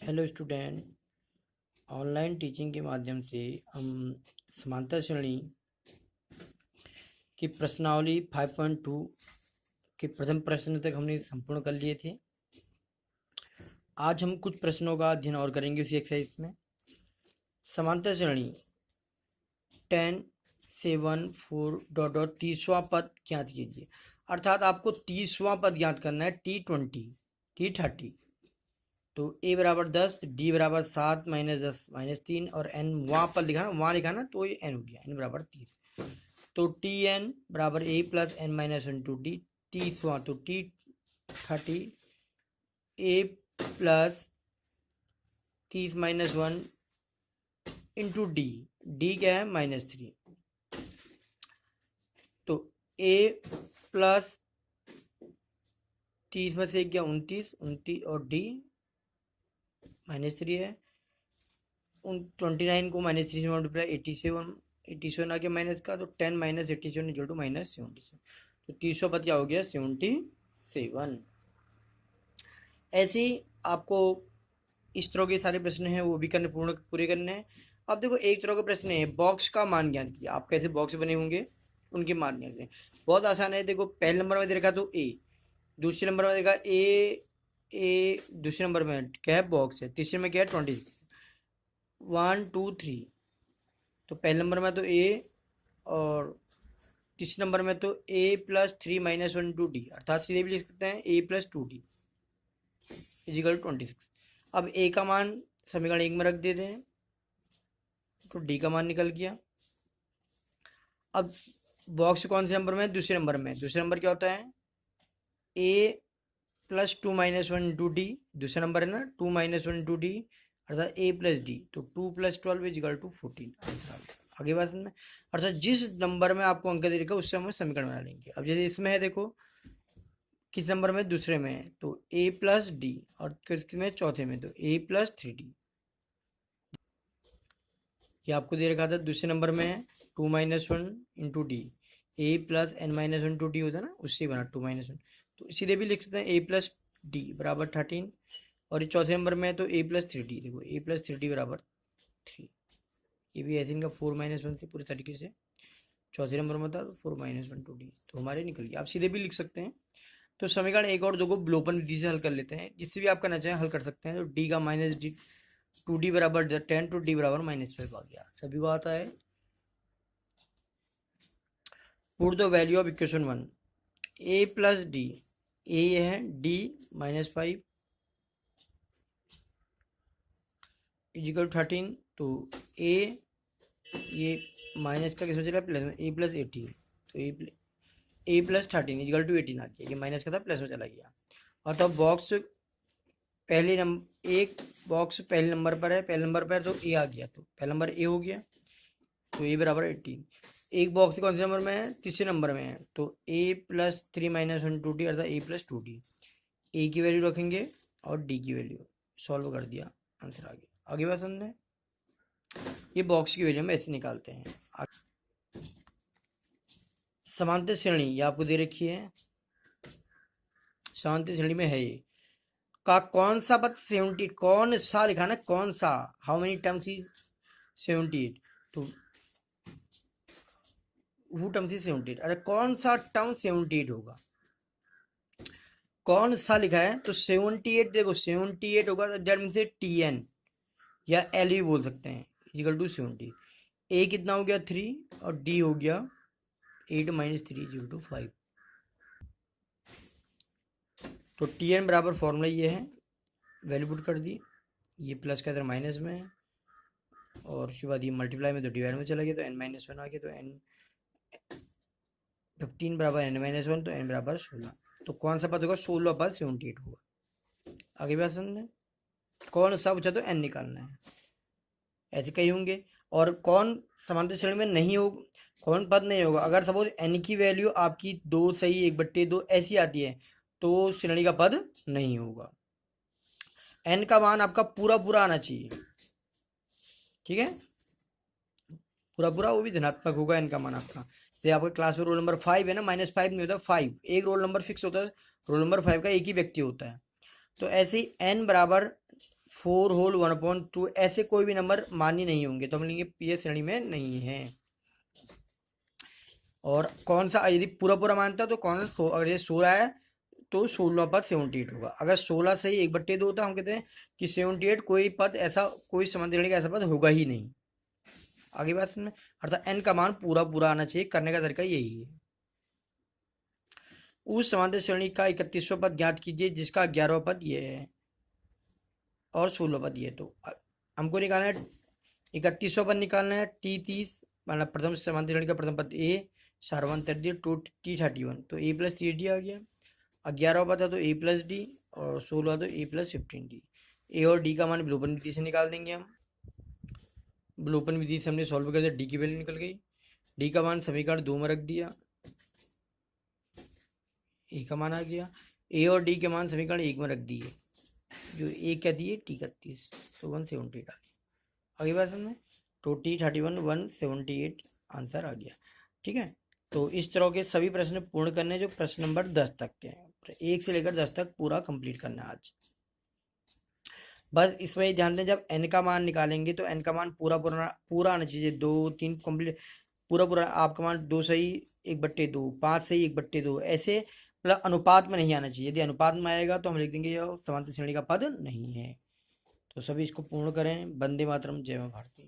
Hello student. Online teaching के माध्यम से हम समांतर श्रेणी की प्रश्नावली 5.2 के प्रथम प्रश्न तक हमने संपूर्ण कर लिए थे। आज हम कुछ प्रश्नों का अध्ययन और करेंगे उसी एक्सरसाइज में। समांतर श्रेणी 10 7 4 डॉट डॉट 30वां पद ज्ञात कीजिए। अर्थात आपको 30वां पद ज्ञात करना है। T20 T30 तो a बराबर 10, d बराबर 7 माइनस 10 माइनस 3 और n वहाँ पर लिखा ना, वहाँ लिखा ना, तो ये n हो गया, n बराबर 30। तो tn बराबर a plus n minus 1 to D 30वां, तो T30 a plus 30 minus 1 into D क्या है -3। तो a प्लस 30 में से क्या 29 और d -3 है। 29 को -3 से मल्टीप्लाई 87 आ गया माइनस का, तो 10 माइनस 87 इक्वल टू -77। तो 30वां पद क्या हो गया 77। ऐसे ही आपको इस तरह के सारे प्रश्न हैं वो भी पूरे करने हैं। अब देखो एक तरह का प्रश्न है बॉक्स का मान ज्ञात किया। आप कैसे बॉक्स बने होंगे उनके मान ज्ञात करें। बहुत आसान है। देखो पहले नंबर में दे रखा तो ए, दूसरे नंबर में देखा ए दूसरे नंबर में क्या है बॉक्स है, तीसरे में क्या है 26 1 2 3। तो पहले नंबर में तो ए और तीसरे नंबर में तो a plus 3 minus 1 to d, अर्थात सीधे भी लिख सकते हैं a प्लस 2d इजिकल 26। अब a का मान समीकरण 1 में रख देते हैं तो d का मान निकल गया। अब बॉक्स कौन से नंबर में है, दूसरे नंबर में। दूसरे नंबर क्या होता है a plus 2 minus 1 to d, दूसरा नंबर है ना 2 माइनस 1 टू डी अर्थात a प्लस डी, तो 2 प्लस 12 इजिकल टू 14। आगे बात में अर्थात जिस नंबर में आपको अंक दे रखा उससे हम समीकरण बना लेंगे। अब जैसे इसमें है देखो किस नंबर में, दूसरे में है तो a प्लस डी, और किसमें चौथे में तो a प्लस 3d। ये आपको दे रखा था दूसरे नंबर में है 2 minus 1 into d, a plus n minus 1 to d होता है ना, उससे बना 2 माइनस 1। तो सीधे भी लिख सकते हैं a प्लस डी बराबर 13। और ये चौथे नंबर में है तो a प्लस 3d, देखो a प्लस 3d बराबर 3। ये भी ऐसे इनका 4 माइनस 1 से पूरे तरीके से चौथे नंबर में था तो 4 माइनस 1 टू डी, तो हमारे निकल गया। आप सीधे भी लिख सकते हैं। तो समीकरण एक और दो को विलोपन विधि से हल कर लेते हैं, जिससे भी आप करना चाहें हल कर सकते हैं। तो डी का माइनस डी 2d बराबर 10 टू डी बराबर -5 आ गया। सभी को आता है। Put the value of equation 1 a plus D, A ये है d -5 इजिकल 13। तो a ये माइनस का किसमें चला प्लस में, a प्लस 18, तो a प्लस 13 इजिकल टू 18 आ गया। ये माइनस का था प्लस में चला गया। और तब बॉक्स पहले नंबर, एक बॉक्स पहले नंबर पर है, पहले नंबर पर तो ए आ गया, तो पहला नंबर ए हो गया, तो ए बराबर 18। एक बॉक्स कौन से नंबर में है, तीसरे नंबर में है, तो ए प्लस 3 माइनस 1 टू डी अर्थात ए प्लस 2d। ए की वैल्यू रखेंगे और डी की वैल्यू, सॉल्व कर दिया, आंसर आ गया। आगे बात समझे। ये बॉक्स की वैल्यू हम ऐसे निकालते हैं। समांतर श्रेणी ये आपको दे रखी है। समांतर श्रेणी में है ये का कौन सा पद 78, कौन सा लिखा ना, कौन सा, हाउ मेनी टर्म्स इज 78, तो हु टर्म्स इज 78, अरे कौन सा टर्म 78 होगा, कौन सा लिखा है तो 78। देखो 78 होगा तो दैट मींस tn या l भी बोल सकते हैं इक्वल टू 70। a कितना हो गया 3 और d हो गया 8 माइनस 3 इक्वल टू 5। तो tn बराबर फॉर्मूला ये है, वैल्यू पुट कर दी, ये प्लस का इधर माइनस में है और उसके बाद ये मल्टीप्लाई में तो डिवाइड में चला गया, तो n-1 आ गया, तो n 15 बराबर n-1, तो n बराबर 16। तो कौन सा पद होगा 16 पद 78 होगा। आगे बात समझना, कौन सा पूछा तो n निकालना है, ऐसे कई होंगे। और कौन समांतर श्रेणी में नहीं हो, कौन पद नहीं होगा, अगर सपोज n की वैल्यू आपकी 2 सही 1/2 ऐसी आती है तो श्रेणी का पद नहीं होगा। n का मान आपका पूरा पूरा आना चाहिए, ठीक है, पूरा पूरा, वो भी धनात्मक होगा n का मान आपका। जैसे आपका क्लास में रोल नंबर 5 है ना, -5 नहीं होता 5, एक रोल नंबर फिक्स होता है, रोल नंबर 5 का एक ही व्यक्ति होता है। तो ऐसे ही n बराबर 4 होल 1/2 ऐसे कोई भी नंबर मान्य नहीं होंगे, तो हम लेंगे पी श्रेणी में नहीं है। और कौन सा यदि पूरा पूरा मानता है तो कौन सा अगर ये 16 है तो 16 पद 78 होगा। अगर 16 से ही 1/2 होता है हम कहते हैं कि 78 कोई पद ऐसा, कोई समांतर श्रेणी का ऐसा पद होगा ही नहीं। आगे बात समझ में, अर्थात n का मान पूरा पूरा आना चाहिए। करने का तरीका यही है। उस समांतर श्रेणी का 31वां पद ज्ञात कीजिए जिसका 11वां पद ये है और 16 पद ये। तो हमको निकालना है 31वां पद निकालना है। T30 मतलब प्रथम समांतर श्रेणी का प्रथम पद a, सारवन टू T31, तो a प्लस 3d आ गया। 11वां पद है तो a प्लस डी और 16 तो a प्लस 15d। a और d का मान विलोपन विधि से निकाल देंगे हम। विलोपन विधि से हमने सॉल्व कर दिया, d की वैल्यू निकल गई। d का मान समीकरण 2 में रख दिया, a का मान आ गया। a और d के मान समीकरण 1 में रख दिए, जो a क्या दिए T31, तो 178 आ गया। आगे बात समझ में, तो T31 178 आंसर आ गया। ठीक है, तो इस तरह के सभी प्रश्न पूर्ण करने जो प्रश्न नंबर 10 तक के हैं, 1 से लेकर 10 तक पूरा कंप्लीट करना है आज। बस इसमें ध्यान दें, जब n का मान निकालेंगे तो n का मान पूरा पूरा पूरा आना चाहिए। 2 3 कंप्लीट पूरा पूरा आपका मान 2 सही 1/2, 5 सही 1/2 ऐसे, मतलब अनुपात में नहीं आना चाहिए। यदि अनुपात में आएगा तो हम लिख देंगे यह समांतर श्रेणी का पद नहीं है। तो सभी इसको पूर्ण करें। वंदे मातरम, जय मां भारती।